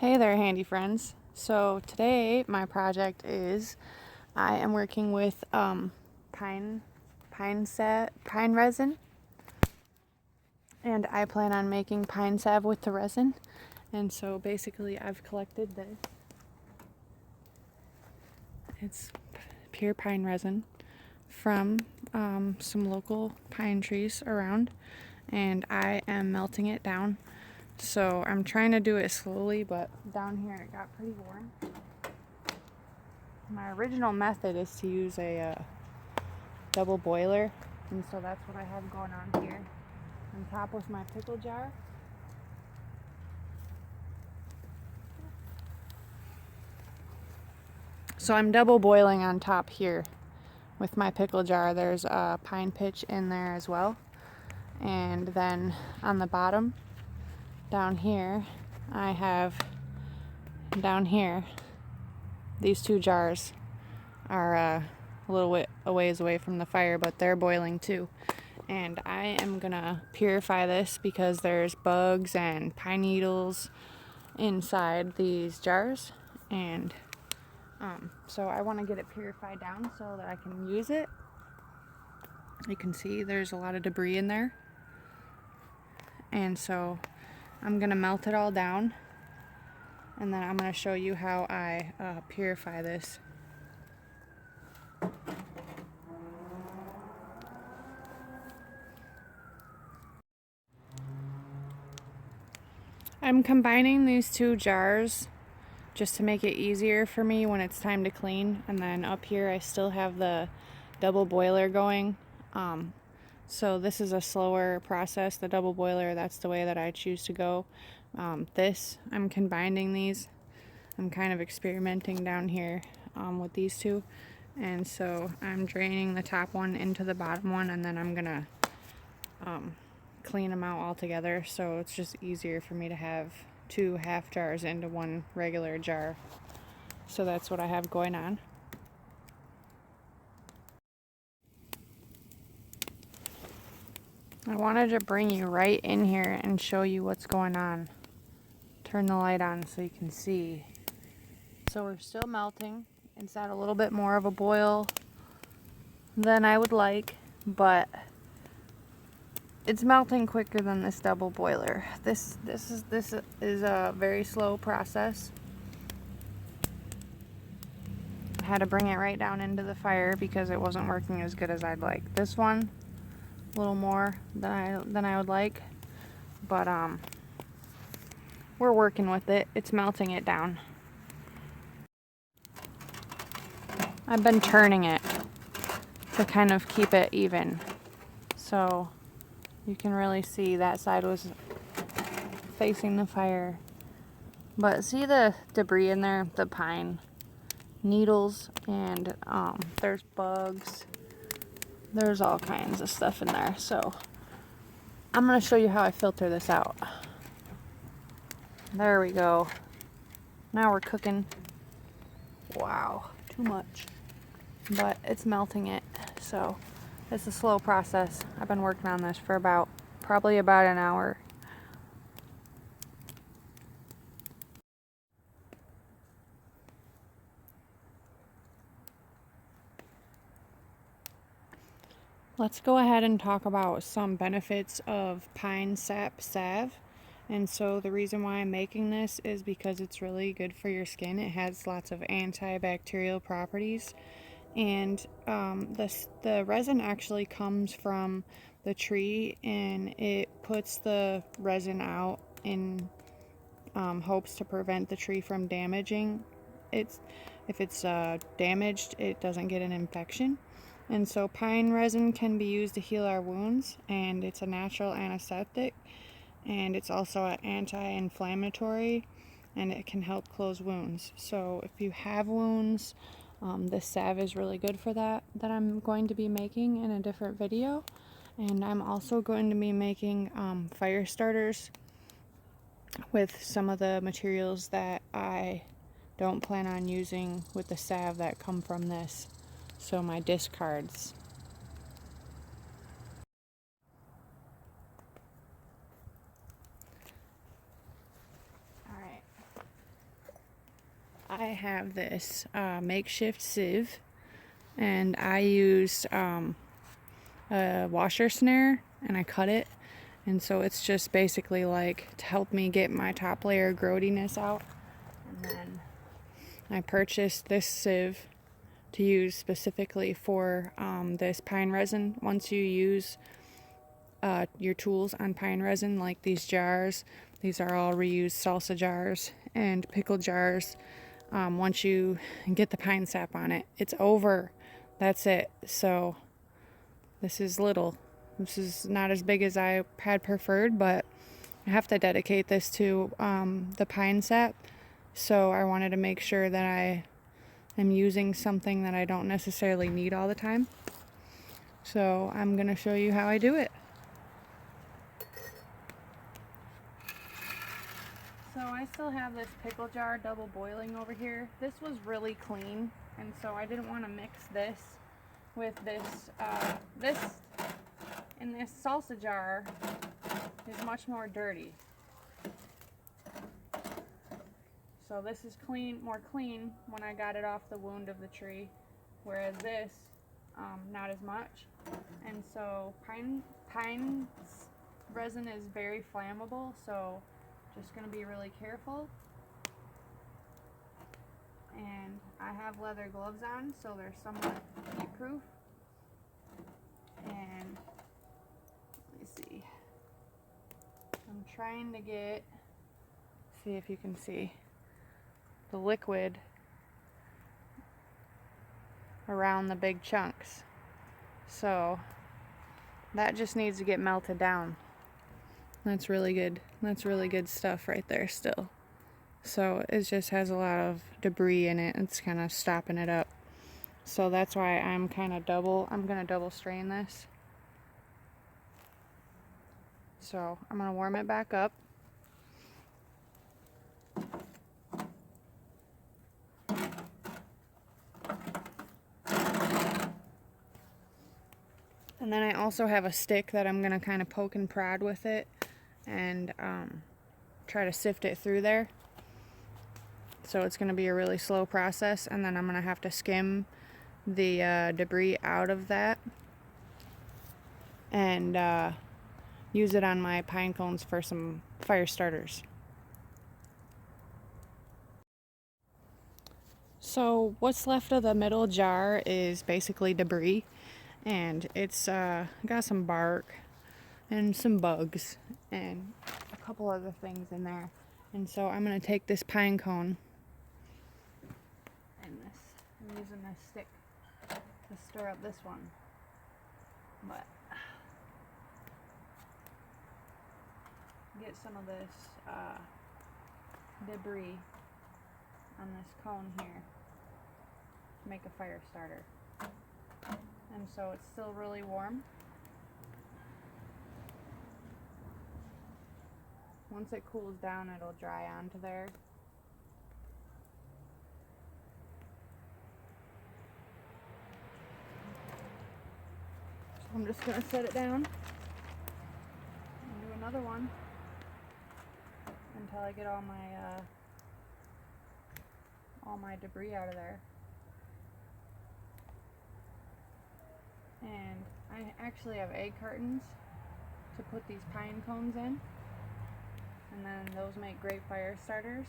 Hey there, handy friends. So today my project is I am working with pine resin, and I plan on making pine salve with the resin. And so basically I've collected this. It's pure pine resin from some local pine trees around, and I am melting it down. So I'm trying to do it slowly, but down here it got pretty warm. My original method is to use a double boiler, and so that's what I have going on here. On top with my pickle jar. So I'm double boiling on top here with my pickle jar. There's a pine pitch in there as well. And then on the bottom, down here, I have these two jars are a little bit a ways away from the fire, but they're boiling too. And I am gonna purify this because there's bugs and pine needles inside these jars, and so I want to get it purified down so that I can use it. You can see there's a lot of debris in there, and so I'm gonna melt it all down, and then I'm gonna show you how I purify this. I'm combining these two jars just to make it easier for me when it's time to clean. And then up here I still have the double boiler going. So this is a slower process. The double boiler, that's the way that I choose to go. I'm combining these. I'm kind of experimenting down here with these two. And so I'm draining the top one into the bottom one, and then I'm gonna clean them out all together, so it's just easier for me to have two half jars into one regular jar. So that's what I have going on. I wanted to bring you right in here and show you what's going on. Turn the light on so you can see. So we're still melting. It's at a little bit more of a boil than I would like, but it's melting quicker than this double boiler. This is a very slow process. I had to bring it right down into the fire because it wasn't working as good as I'd like. This one, a little more than I would like, but we're working with it. It's melting it down. I've been turning it to kind of keep it even, so you can really see that side was facing the fire. But see the debris in there, the pine needles, and there's bugs. There's all kinds of stuff in there. So I'm going to show you how I filter this out. There we go. Now we're cooking. Wow, too much. But it's melting it, so it's a slow process. I've been working on this for probably about an hour. Let's go ahead and talk about some benefits of pine sap salve. And so the reason why I'm making this is because it's really good for your skin. It has lots of antibacterial properties. And the resin actually comes from the tree, and it puts the resin out in hopes to prevent the tree from damaging. If it's damaged, it doesn't get an infection. And so pine resin can be used to heal our wounds, and it's a natural anesthetic, and it's also an anti-inflammatory, and it can help close wounds. So if you have wounds, this salve is really good for that I'm going to be making in a different video. And I'm also going to be making fire starters with some of the materials that I don't plan on using with the salve that come from this. So my discards. Alright, I have this makeshift sieve, and I used a washer snare and I cut it, and so it's just basically like to help me get my top layer growtiness out. And then I purchased this sieve to use specifically for this pine resin. Once you use your tools on pine resin, like these jars, these are all reused salsa jars and pickle jars. Once you get the pine sap on it, it's over. That's it. So this is little. This is not as big as I had preferred, but I have to dedicate this to the pine sap. So I wanted to make sure that I am using something that I don't necessarily need all the time. So I'm going to show you how I do it. So I still have this pickle jar double boiling over here. This was really clean, and so I didn't want to mix this with this. This in this salsa jar is much more dirty. So this is clean, more clean when I got it off the wound of the tree, whereas this, not as much. And so pine resin is very flammable, so just going to be really careful. And I have leather gloves on, so they're somewhat heat proof. And let me see. I'm trying to see if you can see the liquid around the big chunks. So that just needs to get melted down. That's really good. That's really good stuff right there still. So it just has a lot of debris in it. It's kind of stopping it up. So that's why I'm going to double strain this. So I'm going to warm it back up. And then I also have a stick that I'm going to kind of poke and prod with it and try to sift it through there. So it's going to be a really slow process, and then I'm going to have to skim the debris out of that and use it on my pine cones for some fire starters. So what's left of the middle jar is basically debris, and it's got some bark and some bugs and a couple other things in there. And so I'm going to take this pine cone and I'm using this stick to stir up this one. But get some of this debris on this cone here to make a fire starter. And so it's still really warm. Once it cools down, it'll dry onto there. So I'm just going to set it down and do another one until I get all my debris out of there. And I actually have egg cartons to put these pine cones in, and then those make great fire starters.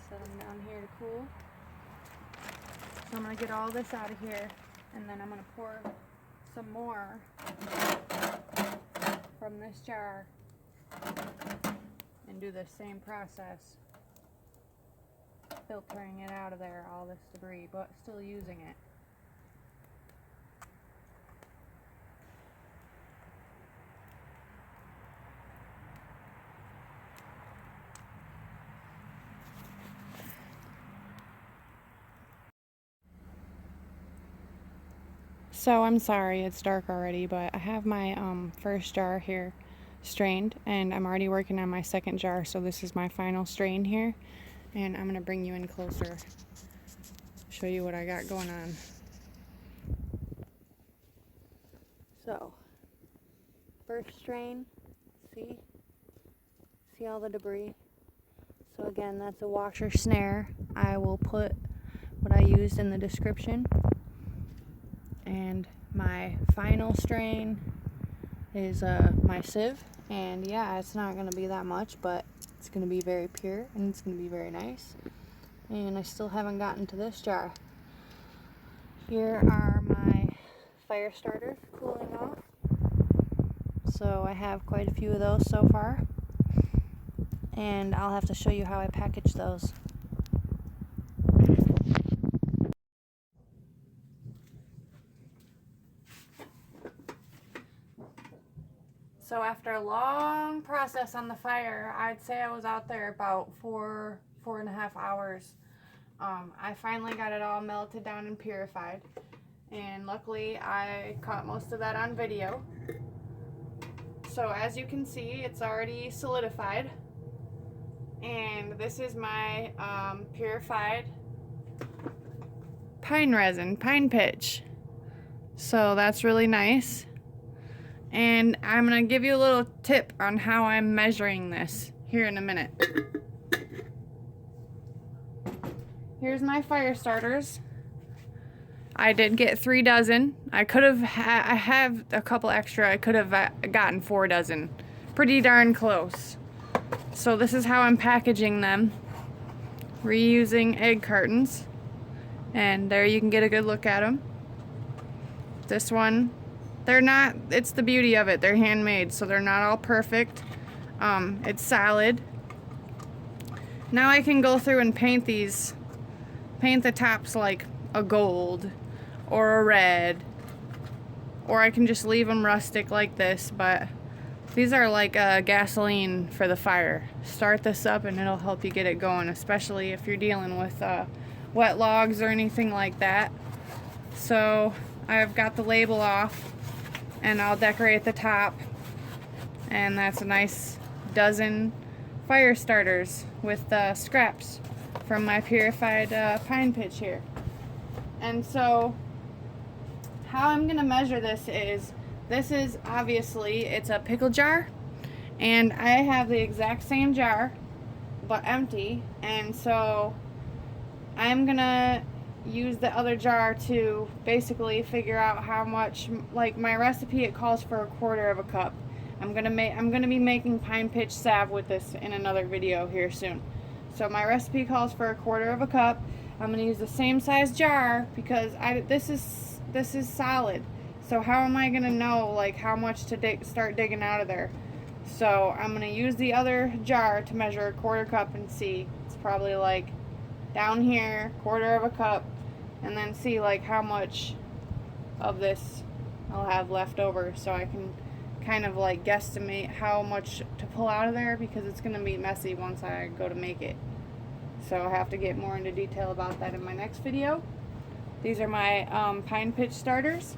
Set them down here to cool. So I'm going to get all this out of here, and then I'm going to pour some more from this jar and do the same process, filtering it out of there, all this debris, but still using it. So I'm sorry it's dark already, but I have my first jar here strained, and I'm already working on my second jar, so this is my final strain here, and I'm going to bring you in closer, show you what I got going on. So, first strain, see all the debris? So again, that's a washer snare. I will put what I used in the description. And my final strain is my Sieve. And yeah, it's not going to be that much, but it's going to be very pure and it's going to be very nice. And I still haven't gotten to this jar. Here are my Firestarter cooling off. So I have quite a few of those so far. And I'll have to show you how I package those. So after a long process on the fire, I'd say I was out there about four and a half hours. I finally got it all melted down and purified. And luckily I caught most of that on video. So as you can see, it's already solidified. And this is my purified pine resin, pine pitch. So that's really nice. And I'm going to give you a little tip on how I'm measuring this here in a minute. Here's my fire starters. I did get 3 dozen. I have a couple extra. I could have gotten 4 dozen. Pretty darn close. So this is how I'm packaging them. Reusing egg cartons. And there you can get a good look at them. This one, they're not, it's the beauty of it. They're handmade, so they're not all perfect. It's solid. Now I can go through and paint these, paint the tops like a gold or a red, or I can just leave them rustic like this, but these are like gasoline for the fire. Start this up and it'll help you get it going, especially if you're dealing with wet logs or anything like that. So I've got the label off and I'll decorate the top, and that's a nice dozen fire starters with scraps from my purified pine pitch here. And so how I'm gonna measure this is obviously, it's a pickle jar, and I have the exact same jar but empty, and so I'm gonna use the other jar to basically figure out how much, like my recipe, it calls for 1/4 of a cup. I'm gonna be making pine pitch salve with this in another video here soon. So my recipe calls for 1/4 of a cup. I'm gonna use the same size jar because this is solid. So how am I gonna know like how much to start digging out of there? So I'm gonna use the other jar to measure 1/4 cup and see. It's probably like down here, 1/4 of a cup, and then see like how much of this I'll have left over, so I can kind of like guesstimate how much to pull out of there, because it's gonna be messy once I go to make it. So I'll have to get more into detail about that in my next video. These are my pine pitch starters.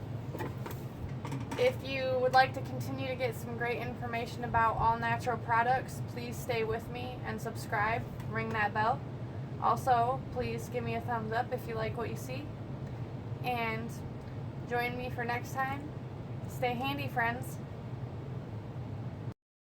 If you would like to continue to get some great information about all natural products, please stay with me and subscribe, ring that bell. Also, please give me a thumbs up if you like what you see. And join me for next time. Stay handy, friends.